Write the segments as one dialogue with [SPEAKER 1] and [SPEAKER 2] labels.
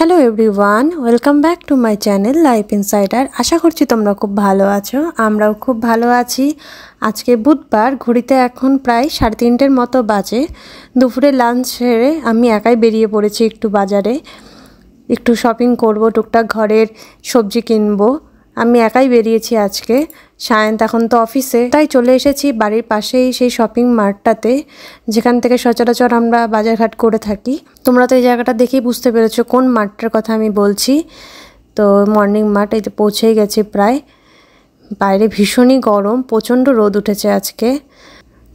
[SPEAKER 1] Hello everyone, welcome back to my channel life insider. আশা করছি তোমরা খুব ভালো আছো, আমরাও খুব ভালো আছি। আজকে বুধবার, ঘড়িতে এখন প্রায় 3:30 মতো বাজে। দুপুরে লাঞ্চ সেরে আমি একাই বেরিয়ে পড়েছি একটু বাজারে, একটু শপিং করব, টুকটাক ঘরের সবজি কিনবো। আমি একাই বেরিয়েছি আজকে। সায়ন্ত এখন তো অফিসে, তাই চলে এসেছি বাড়ির পাশেই সেই শপিং মার্টটাতে, যেখান থেকে সচরাচর আমরা বাজারঘাট করে থাকি। তোমরা তো এই জায়গাটা দেখেই বুঝতে পেরেছো কোন মার্টটার কথা আমি বলছি। তো মর্নিং মার্ট, এই যে পৌঁছেই গেছি প্রায়। বাইরে ভীষণই গরম, প্রচণ্ড রোদ উঠেছে আজকে।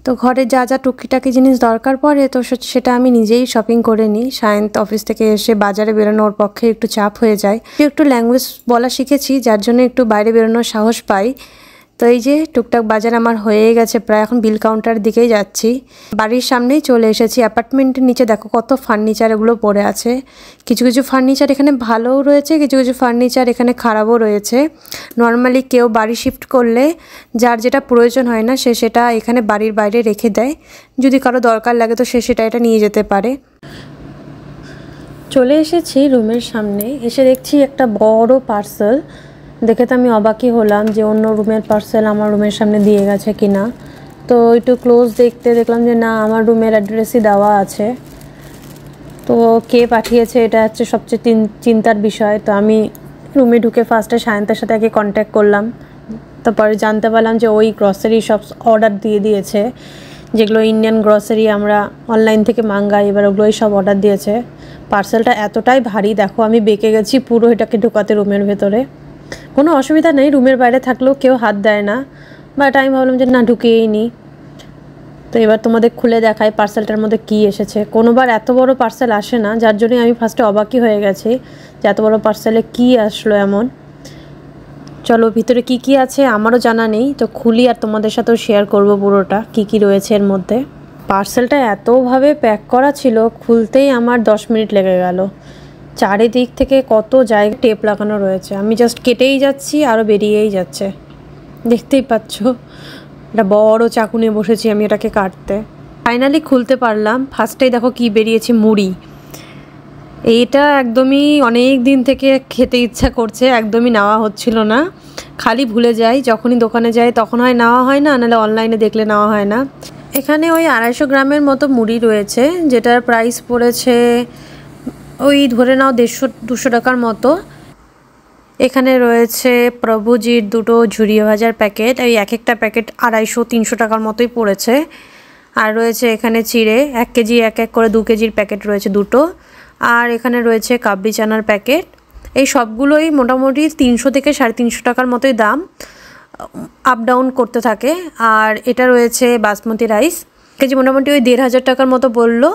[SPEAKER 1] তো ঘরে যা যা টুকিটাকি জিনিস দরকার পড়ে, তো সেটা আমি নিজেই শপিং করে নিই। সায়ন্ত অফিস থেকে এসে বাজারে বেরোনোর পক্ষে একটু চাপ হয়ে যায়। একটু ল্যাঙ্গুয়েজ বলা শিখেছি, যার জন্য একটু বাইরে বেরোনোর সাহস পাই। তো এই যে টুকটাক বাজার আমার হয়ে গেছে প্রায়, এখন বিল কাউন্টারের দিকেই যাচ্ছি। বাড়ির সামনেই চলে এসেছি। অ্যাপার্টমেন্টের নিচে দেখো কত ফার্নিচার এগুলো পড়ে আছে। কিছু কিছু ফার্নিচার এখানে ভালোও রয়েছে, কিছু কিছু ফার্নিচার এখানে খারাপও রয়েছে। নর্মালি কেউ বাড়ি শিফট করলে যার যেটা প্রয়োজন হয় না, সে সেটা এখানে বাড়ির বাইরে রেখে দেয়। যদি কারো দরকার লাগে তো সে এটা নিয়ে যেতে পারে। চলে এসেছি রুমের সামনে, এসে দেখছি একটা বড় পার্সেল। দেখে তো আমি অবাকই হলাম যে অন্য রুমের পার্সেল আমার রুমের সামনে দিয়ে গেছে কিনা। তো একটু ক্লোজ দেখতে দেখলাম যে না, আমার রুমের অ্যাড্রেসই দেওয়া আছে। তো কে পাঠিয়েছে এটা হচ্ছে সবচেয়ে চিন্তার বিষয়। তো আমি রুমে ঢুকে ফার্স্টে সায়ন্তের সাথে আগে কন্ট্যাক্ট করলাম। তারপরে জানতে পারলাম যে ওই গ্রসারি সব অর্ডার দিয়ে দিয়েছে, যেগুলো ইন্ডিয়ান গ্রসারি আমরা অনলাইন থেকে মাঙ্গাই, এবার ওগুলোই সব অর্ডার দিয়েছে। পার্সেলটা এতটাই ভারী, দেখো আমি বেঁকে গেছি পুরো এটাকে ঢোকাতে রুমের ভেতরে। কোনো অসুবিধা নেই, রুমের বাইরে থাকলেও কেউ হাত দেয় না, বাট আমি ভাবলাম যে না, ঢুকিয়েই নিই। তো এবার তোমাদের খুলে দেখাই পার্সেলটার মধ্যে কী এসেছে। কোনোবার এত বড় পার্সেল আসে না, যার জন্যই আমি ফার্স্টে অবাকই হয়ে গেছি যে এত বড় পার্সেলে কী আসলো এমন। চলো ভিতরে কি কি আছে আমারও জানা নেই, তো খুলি আর তোমাদের সাথেও শেয়ার করব পুরোটা কি কি রয়েছে এর মধ্যে। পার্সেলটা এতভাবে প্যাক করা ছিল, খুলতেই আমার 10 মিনিট লেগে গেল। চারিদিক থেকে কত জায়গায় টেপ লাগানো রয়েছে, আমি জাস্ট কেটেই যাচ্ছি আরও বেরিয়েই যাচ্ছে। দেখতেই পাচ্ছ, একটা বড় চাকু নিয়ে বসেছি আমি এটাকে কাটতে। ফাইনালি খুলতে পারলাম। ফার্স্টেই দেখো কি বেরিয়েছে, মুড়ি। এইটা একদমই অনেক দিন থেকে খেতে ইচ্ছা করছে, একদমই নেওয়া হচ্ছিল না, খালি ভুলে যাই। যখনই দোকানে যাই তখন হয় নেওয়া হয় না, নাহলে অনলাইনে দেখলে নেওয়া হয় না। এখানে ওই 250 গ্রামের মতো মুড়ি রয়েছে, যেটার প্রাইস পড়েছে ওই ধরে নাও 150-200 টাকার মতো। এখানে রয়েছে প্রভুজির দুটো ঝুরিয়ে ভাজার প্যাকেট, এই এক একটা প্যাকেট 250-300 টাকার মতোই পড়েছে। আর রয়েছে এখানে চিড়ে 1 কেজি, এক করে 2 কেজির প্যাকেট রয়েছে দুটো। আর এখানে রয়েছে কাবলি চানার প্যাকেট। এই সবগুলোই মোটামুটি 300 থেকে 350 টাকার মতোই দাম, আপ ডাউন করতে থাকে। আর এটা রয়েছে বাসমতি রাইস, কেজি মোটামুটি ওই 1500 টাকার মতো বললো।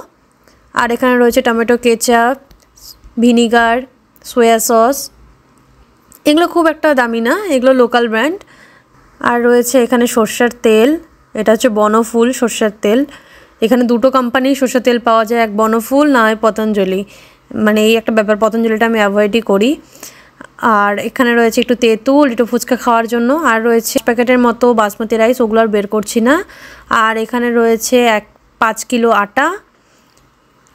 [SPEAKER 1] আর এখানে রয়েছে টমেটো কেচাপ, ভিনিগার, সোয়া সস। এগুলো খুব একটা দামি না, এগুলো লোকাল ব্র্যান্ড। আর রয়েছে এখানে সর্ষের তেল, এটা হচ্ছে বনফুল সর্ষের তেল। এখানে দুটো কোম্পানির সর্ষের তেল পাওয়া যায়, এক বনফুল না হয় পতঞ্জলি, মানে এই একটা ব্যাপার, পতঞ্জলিটা আমি অ্যাভয়েডই করি। আর এখানে রয়েছে একটু তেঁতুল, একটু ফুচকা খাওয়ার জন্য। আর রয়েছে প্যাকেটের মতো বাসমতি রাইস, ওগুলো আর বের করছি না। আর এখানে রয়েছে 5 কিলো আটা।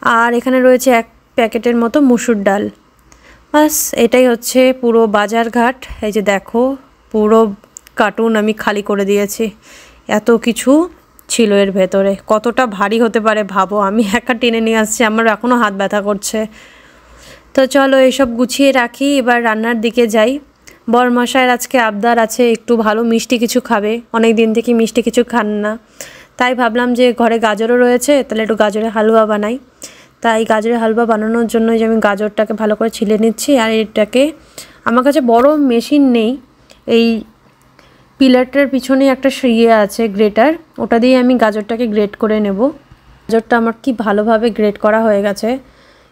[SPEAKER 1] আর এখানে রয়েছে 1 প্যাকেটের মতো মুসুর ডাল। বাস এটাই হচ্ছে পুরো বাজারঘাট। এই যে দেখো পুরো কার্টুন আমি খালি করে দিয়েছি, এত কিছু ছিল এর ভেতরে। কতটা ভারী হতে পারে ভাবো, আমি একা টেনে নিয়ে আসছি, আমার এখনও হাত ব্যথা করছে। তো চলো এসব গুছিয়ে রাখি, এবার রান্নার দিকে যাই। বরমশাইয়ের আজকে আবদার আছে, একটু ভালো মিষ্টি কিছু খাবে, অনেক দিন থেকে মিষ্টি কিছু খান না। তাই ভাবলাম যে ঘরে গাজরও রয়েছে, তাহলে একটু গাজরের হালুয়া বানাই। তাই গাজরের হালুয়া বানানোর জন্য যে আমি গাজরটাকে ভালো করে ছিলে নিচ্ছি। আর এটাকে, আমার কাছে বড় মেশিন নেই, এই পিলারটার পিছনে একটা আছে গ্রেটার, ওটা দিয়ে আমি গাজরটাকে গ্রেট করে নেব। গাজরটা আমার কি ভালোভাবে গ্রেট করা হয়ে গেছে।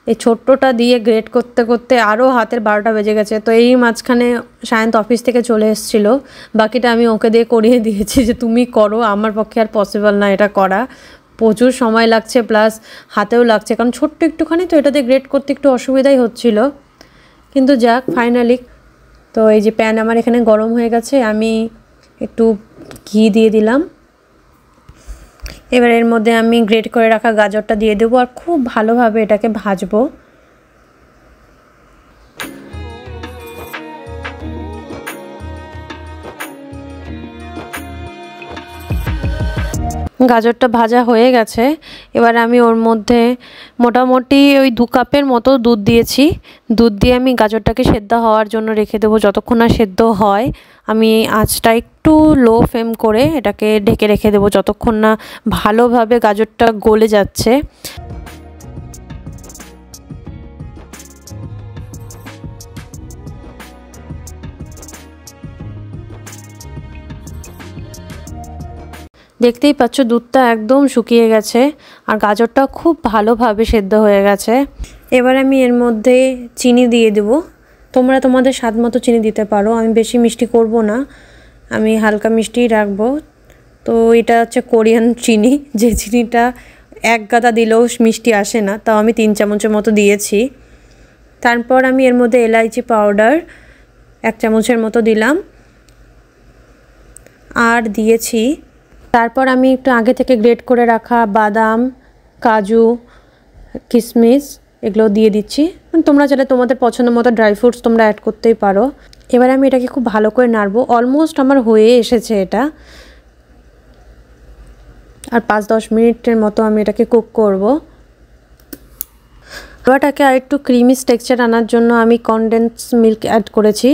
[SPEAKER 1] এই ছোট্টটা দিয়ে গ্রেট করতে করতে আরও হাতের 12টা বেজে গেছে। তো এই মাঝখানে সায়ন্ত অফিস থেকে চলে এসেছিলো, বাকিটা আমি ওকে দিয়ে করিয়ে দিয়েছি যে তুমি করো, আমার পক্ষে আর পসিবল না এটা করা। প্রচুর সময় লাগছে, প্লাস হাতেও লাগছে, কারণ ছোট্ট একটুখানি তো, এটাতে গ্রেট করতে একটু অসুবিধাই হচ্ছিল। কিন্তু যাক ফাইনালি। তো এই যে প্যান আমার এখানে গরম হয়ে গেছে, আমি একটু ঘি দিয়ে দিলাম। এবার এর মধ্যে আমি গ্রেট করে রাখা গাজরটা দিয়ে দেবো, আর খুব ভালোভাবে এটাকে ভাজবো। গাজরটা ভাজা হয়ে গেছে। এবার আমি ওর মধ্যে মোটামুটি ওই 2 কাপের মতো দুধ দিয়েছি। দুধ দিয়ে আমি গাজরটাকে সেদ্ধ হওয়ার জন্য রেখে দেবো। যতক্ষণ না সেদ্ধ হয় আমি আঁচটা একটু লো ফ্লেম করে এটাকে ঢেকে রেখে দেবো, যতক্ষণ না ভালোভাবে গাজরটা গলে যাচ্ছে। দেখতেই পাচ্ছ দুধটা একদম শুকিয়ে গেছে আর গাজরটা খুব ভালোভাবে সেদ্ধ হয়ে গেছে। এবার আমি এর মধ্যে চিনি দিয়ে দেব। তোমরা তোমাদের স্বাদ মতো চিনি দিতে পারো। আমি বেশি মিষ্টি করব না, আমি হালকা মিষ্টিই রাখবো। তো এটা হচ্ছে কোরিয়ান চিনি, যে চিনিটা এক গাদা দিলেও মিষ্টি আসে না, তাও আমি 3 চামচের মতো দিয়েছি। তারপর আমি এর মধ্যে এলাইচি পাউডার 1 চামচের মতো দিলাম আর দিয়েছি। তারপর আমি একটু আগে থেকে গ্রেট করে রাখা বাদাম, কাজু, কিশমিশ এগুলো দিয়ে দিচ্ছি। তোমরা চাইলে তোমাদের পছন্দ মতো ড্রাই ফ্রুটস তোমরা অ্যাড করতেই পারো। এবার আমি এটাকে খুব ভালো করে নাড়বো। অলমোস্ট আমার হয়ে এসেছে এটা, আর 5-10 মিনিটের মতো আমি এটাকে কুক করব। হালুয়াটাকে আর একটু ক্রিমি টেক্সচার আনার জন্য আমি কনডেন্স মিল্ক অ্যাড করেছি।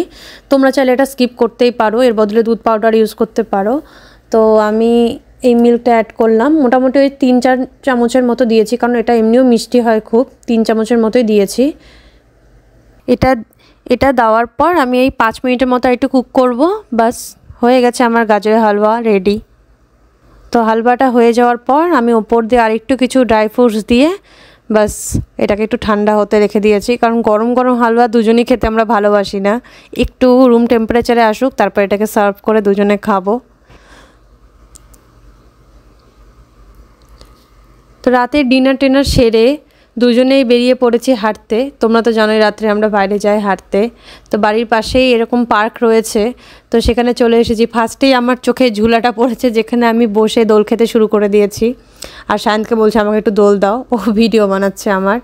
[SPEAKER 1] তোমরা চাইলে এটা স্কিপ করতেই পারো, এর বদলে দুধ পাউডার ইউজ করতে পারো। তো আমি এই মিল্কটা অ্যাড করলাম, মোটামুটি ওই 3-4 চামচের মতো দিয়েছি, কারণ এটা এমনিও মিষ্টি হয় খুব। 3 চামচের মতোই দিয়েছি। এটা দেওয়ার পর আমি এই 5 মিনিটের মতো একটু কুক করব। বাস হয়ে গেছে আমার গাজরের হালুয়া রেডি। তো হালুয়াটা হয়ে যাওয়ার পর আমি ওপর দিয়ে আরেকটু কিছু ড্রাই ফ্রুটস দিয়ে বাস এটাকে একটু ঠান্ডা হতে রেখে দিয়েছি, কারণ গরম গরম হালুয়া দুজনেই খেতে আমরা ভালোবাসি না। একটু রুম টেম্পারেচারে আসুক, তারপর এটাকে সার্ভ করে দুজনে খাবো। তো রাতে ডিনার সেরে দুজনেই বেরিয়ে পড়েছি হাঁটতে। তোমরা তো জানোই রাত্রে আমরা বাইরে যাই হাঁটতে। তো বাড়ির পাশেই এরকম পার্ক রয়েছে, তো সেখানে চলে এসেছি। ফার্স্টেই আমার চোখে ঝুলাটা পড়েছে, যেখানে আমি বসে দোল খেতে শুরু করে দিয়েছি। আর শায়নকে বলছে আমাকে একটু দোল দাও, ও ভিডিও বানাচ্ছে আমার।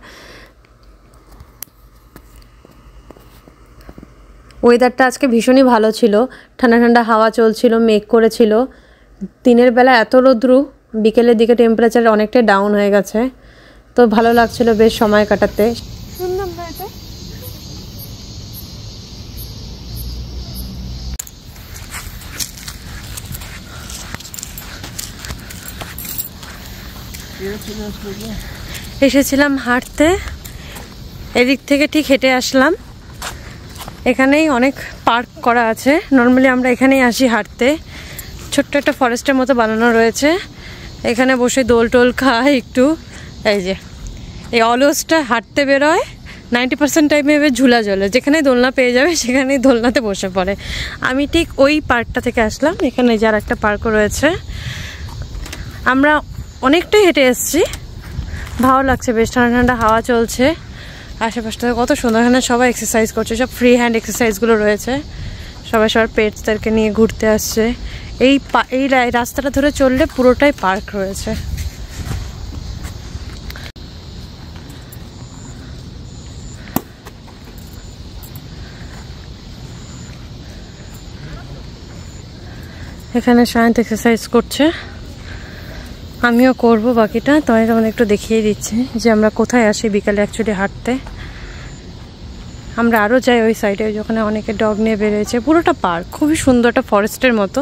[SPEAKER 1] ওয়েদারটা আজকে ভীষণই ভালো ছিল, ঠান্ডা ঠান্ডা হাওয়া চলছিল, মেঘ করেছিল। দিনের বেলা এত রোদ্রু, বিকেলের দিকে টেম্পারেচার অনেকটাই ডাউন হয়ে গেছে। তো ভালো লাগছিল বেশ সময় কাটাতে। এসেছিলাম হাঁটতে, এদিক থেকে ঠিক হেঁটে আসলাম। এখানেই অনেক পার্ক করা আছে, নর্মালি আমরা এখানেই আসি হাঁটতে। ছোট্ট একটা ফরেস্টের মতো বানানো রয়েছে, এখানে বসে দোল টোল খায় একটু। এই যে এই অলসটা হাঁটতে বেরোয়, 90% টাইমে এবার ঝুলা জ্বলে, যেখানে দোলনা পেয়ে যাবে সেখানেই দোলনাতে বসে পড়ে। আমি ঠিক ওই পার্কটা থেকে আসলাম। এখানে যার একটা পার্কও রয়েছে। আমরা অনেকটাই হেঁটে এসেছি, ভালো লাগছে, বেশ ঠান্ডা ঠান্ডা হাওয়া চলছে। আশেপাশটা কত সুন্দর, এখানে সবাই এক্সারসাইজ করছে, সব ফ্রি হ্যান্ড এক্সারসাইজগুলো রয়েছে। সবাই সবার পেটসদেরকে নিয়ে ঘুরতে আসছে। এই রাস্তাটা ধরে চললে পুরোটাই পার্ক রয়েছে। এখানে শায়ন এক্সারসাইজ করছে, আমিও করব বাকিটা। তোমাকে আমাদের একটু দেখিয়ে দিচ্ছি যে আমরা কোথায় আসি বিকালে অ্যাকচুয়ালি হাঁটতে। আমরা আরও যাই ওই সাইডে, যেখানে অনেকে ডগ নিয়ে বেরিয়েছে। পুরোটা পার্ক, খুবই সুন্দর, একটা ফরেস্টের মতো।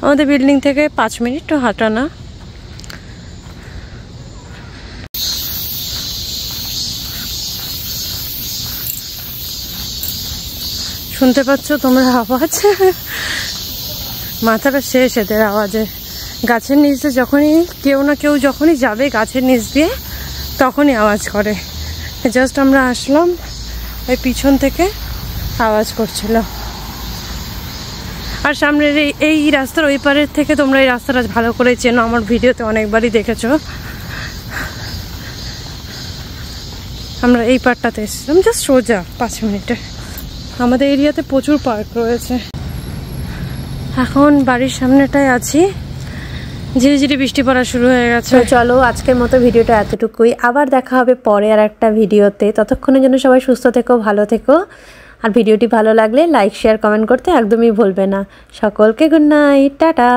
[SPEAKER 1] আমাদের বিল্ডিং থেকে 5 মিনিট হাঁটা না। শুনতে পাচ্ছ তোমরা আওয়াজ? মাথাটা শেষ এদের আওয়াজে। গাছের নিচ দিয়ে যখনই কেউ না কেউ যখনই যাবে গাছের নিচ দিয়ে, তখনই আওয়াজ করে। জাস্ট আমরা আসলাম, ওই পিছন থেকে আওয়াজ করছিল। আর সামনের এই রাস্তার ওই পারের থেকে তোমরা এই রাস্তাটা ভালো করে চেনো, আমার ভিডিওতে অনেকবারই দেখেছো। আমরা এই পার্কটাতে এসেছিলাম, জাস্ট সোজা 5 মিনিটে। আমাদের এরিয়াতে প্রচুর পার্ক রয়েছে। এখন বাড়ির সামনেটায় আছি, ধীরে ধীরে বৃষ্টি পড়া শুরু হয়ে গেছে। চলো আজকের মতো ভিডিওটা এতটুকুই, আবার দেখা হবে পরে আর একটা ভিডিওতে। ততক্ষণের জন্য সবাই সুস্থ থেকো, ভালো থেকো। আর ভিডিওটি ভালো লাগলে লাইক শেয়ার কমেন্ট করতে একদমই ভুলবে না। সকলকে গুড নাইট, টাটা।